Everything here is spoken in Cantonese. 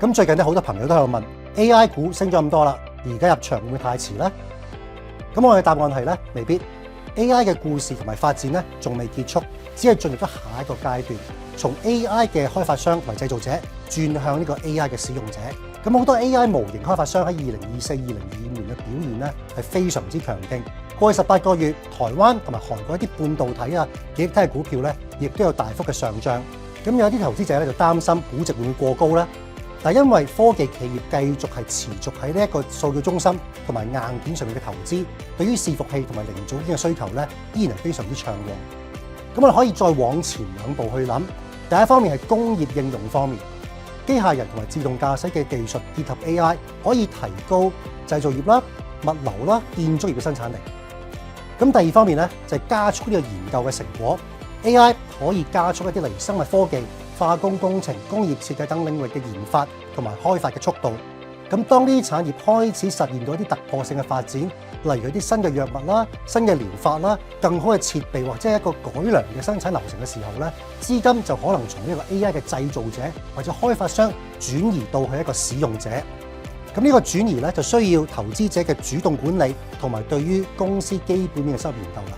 咁最近咧好多朋友都喺度問 AI 股升咗咁多啦，而家入場會唔會太遲呢？咁我嘅答案係咧，未必。AI 嘅故事同埋發展咧仲未結束，只係進入咗下一個階段，從 AI 嘅開發商同埋製造者轉向呢個 AI 嘅使用者。咁好多 AI 模型開發商喺2024、2025年嘅表現咧係非常之強勁。過去18個月，台灣同埋韓國一啲半導體啊、記憶體嘅股票咧，亦都有大幅嘅上漲。咁有啲投資者咧就擔心估值會唔會過高咧？但因為科技企業繼續係持續喺呢一個數據中心同埋硬件上面嘅投資，對於伺服器同埋零組件嘅需求咧，依然係非常之暢旺。咁我哋可以再往前2步去諗。第一方面係工業應用方面，機械人同埋自動駕駛嘅技術結合 AI，可以提高製造業啦、物流啦、建築業嘅生產力。咁第二方面咧就係加速呢個研究嘅成果 ，AI 可以加速一啲例如生物科技、化工工程、工業設計等領域嘅研發同埋開發嘅速度。咁當呢啲產業開始實現到一啲突破性嘅發展，例如一啲新嘅藥物啦、新嘅療法啦、更好嘅設備或者係一個改良嘅生產流程嘅時候咧，資金就可能從呢個 AI 嘅製造者或者開發商轉移到去一個使用者。咁呢個轉移咧就需要投資者嘅主動管理同埋對於公司基本面嘅深入研究啦。